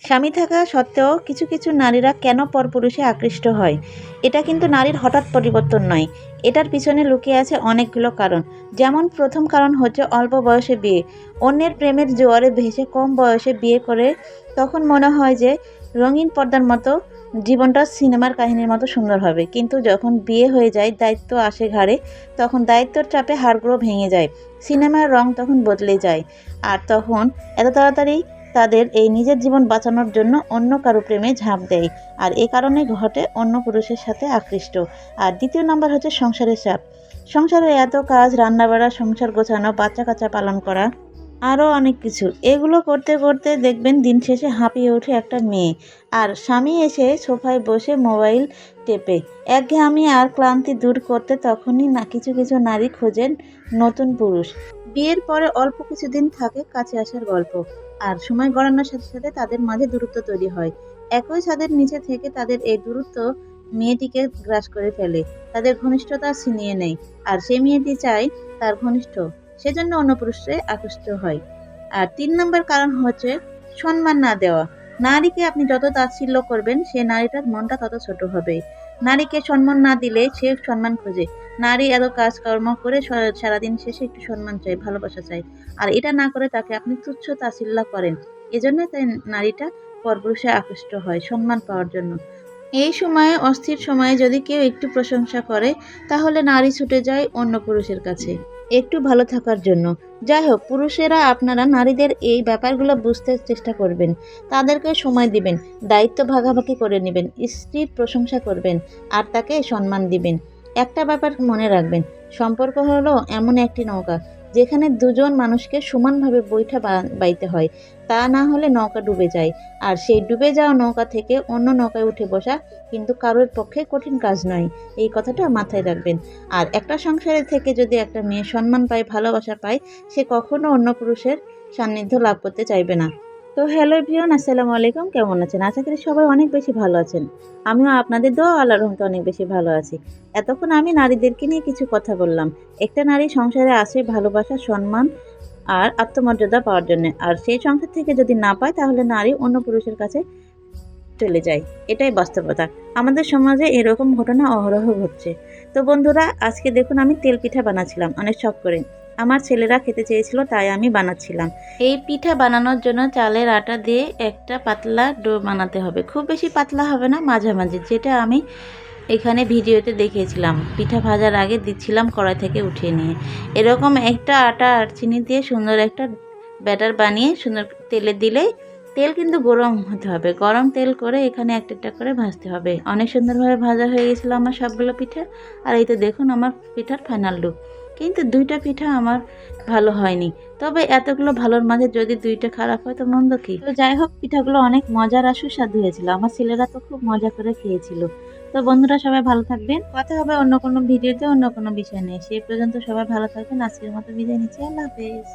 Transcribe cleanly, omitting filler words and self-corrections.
স্বামী থাকা সত্ত্বেও কিছু কিছু নারীরা কেন পরপুরুষে আকৃষ্ট হয়, এটা কিন্তু নারীর হঠাৎ পরিবর্তন নয়। এটার পিছনে লুকিয়ে আছে অনেকগুলো কারণ। যেমন প্রথম কারণ হচ্ছে অল্প বয়সে বিয়ে। অন্যের প্রেমের জোয়ারে ভেসে কম বয়সে বিয়ে করে তখন মনে হয় যে রঙিন পর্দার মতো জীবনটা সিনেমার কাহিনীর মতো সুন্দর হবে, কিন্তু যখন বিয়ে হয়ে যায়, দায়িত্ব আসে ঘাড়ে, তখন দায়িত্বর চাপে হাড়গুলো ভেঙে যায়, সিনেমার রং তখন বদলে যায়। আর তখন এত তাড়াতাড়ি তাদের এই নিজের জীবন বাঁচানোর জন্য অন্য কারো প্রেমে ঝাঁপ দেয়, আর এ কারণে ঘটে অন্য পুরুষের সাথে আকৃষ্ট। আর দ্বিতীয় নাম্বার হচ্ছে সংসারের চাপ। সংসারে এত কাজ, রান্নাবাড়া, সংসার গোছানো, বাচ্চা কাচ্চা পালন করা, আরও অনেক কিছু, এগুলো করতে করতে দেখবেন দিন শেষে হাঁপিয়ে ওঠে একটা মেয়ে, আর স্বামী এসে সোফায় বসে মোবাইল টেপে। একঘেয়েমি আর ক্লান্তি দূর করতে তখনই না কিছু কিছু নারী খোঁজেন নতুন পুরুষ। বিয়ের পরে অল্প কিছুদিন থাকে কাছে আসার গল্প, আর সময় গড়ানোর সাথে সাথে তাদের মাঝে দূরত্ব তৈরি হয়। একই ছাদের নিচে থেকে তাদের এই দূরত্ব মেয়েটিকে গ্রাস করে ফেলে, তাদের ঘনিষ্ঠতা ছিনিয়ে নেয়, আর সেই মেয়েটি চায় তার ঘনিষ্ঠ, সেজন্য অন্য পুরুষে আকৃষ্ট হয়। আর ৩ নম্বর কারণ হচ্ছে সম্মান না দেওয়া। নারীকে আপনি যত তাচ্ছিল্য করবেন, সে নারীটার মনটা তত ছোট হবে। নারীকে সম্মান না দিলে সে সম্মান খোঁজে। নারী এত কাজকর্ম করে সারাদিন শেষে একটু সম্মান চায়, ভালোবাসা চায়। আর এটা না করে তাকে আপনি তুচ্ছ তাচ্ছিল্য করেন। এজন্য তাই নারীটা পরপুরুষে আকৃষ্ট হয় সম্মান পাওয়ার জন্য। এই সময়ে, অস্থির সময়ে যদি কেউ একটু প্রশংসা করে, তাহলে নারী ছুটে যায় অন্য পুরুষের কাছে একটু ভালো থাকার জন্য। যাই হোক, পুরুষেরা আপনারা নারীদের এই ব্যাপারগুলো বুঝতে চেষ্টা করবেন, তাদেরকে সময় দিবেন, দায়িত্ব ভাগাভাগি করে নেবেন, স্ত্রীর প্রশংসা করবেন, আর তাকে সম্মান দিবেন। একটা ব্যাপার মনে রাখবেন, সম্পর্ক হলো এমন একটি নৌকা যেখানে দুজন মানুষকে সমানভাবে বৈঠা বাইতে হয়, তা না হলে নৌকা ডুবে যায়। আর সেই ডুবে যাওয়া নৌকা থেকে অন্য নৌকায় উঠে বসা কিন্তু কারোর পক্ষে কঠিন কাজ নয়, এই কথাটা মাথায় রাখবেন। আর একটা সংসারে থেকে যদি একটা মেয়ে সম্মান পায়, ভালোবাসা পায়, সে কখনো অন্য পুরুষের সান্নিধ্য লাভ করতে চাইবে না। তো হ্যালো এভরিওয়ান, আসসালামু আলাইকুম। কেমন আছেন? আশা করি সবাই অনেক বেশি ভালো আছেন। আমিও আপনাদের দোয়া আল্লাহর রহমতে অনেক বেশি ভালো আছি। এতক্ষণ আমি নারীদেরকে নিয়ে কিছু কথা বললাম। একটা নারী সংসারে আসে ভালোবাসা, সম্মান আর আত্মমর্যাদা পাওয়ার জন্য, আর সেই সংসার থেকে যদি না পায়, তাহলে নারী অন্য পুরুষের কাছে চলে যায়। এটাই বাস্তবতা। আমাদের সমাজে এরকম ঘটনা অহরহ ঘটছে। তো বন্ধুরা, আজকে দেখুন আমি তেল পিঠা বানাচ্ছিলাম অনেক শখ করে। আমার ছেলেরা খেতে চেয়েছিল, তাই আমি বানাচ্ছিলাম। এই পিঠা বানানোর জন্য চালের আটা দিয়ে একটা পাতলা ডো বানাতে হবে। খুব বেশি পাতলা হবে না, মাঝামাঝি, যেটা আমি এখানে ভিডিওতে দেখিয়েছিলাম। পিঠা ভাজার আগে দিচ্ছিলাম কড়াই থেকে উঠিয়ে নিয়ে। এরকম একটা আটা আর চিনি দিয়ে সুন্দর একটা ব্যাটার বানিয়ে সুন্দর তেলে দিলেই, তেল কিন্তু গরম হতে হবে, গরম তেল করে এখানে একটা একটা করে ভাজতে হবে। অনেক সুন্দরভাবে ভাজা হয়ে গেছিলো আমার সবগুলো পিঠা। আর এই তো দেখুন আমার পিঠার ফাইনাল লুক। কিন্তু 2টা পিঠা আমার ভালো হয়নি, তবে এতগুলো ভালোর মাঝে যদি 2টা খারাপ হয় তো মন্দ কি। তো যাই হোক, পিঠাগুলো অনেক মজার আর সুস্বাদু হয়েছিল। আমার ছেলেরা তো খুব মজা করে খেয়েছিল। তো বন্ধুরা, সবাই ভালো থাকবেন। কথা হবে অন্য কোনো ভিডিওতে, অন্য কোনো বিষয় নিয়ে। সেই পর্যন্ত সবাই ভালো থাকবেন। আজকের মতো বিদায় নিচ্ছি। আল্লাহ হাফেজ।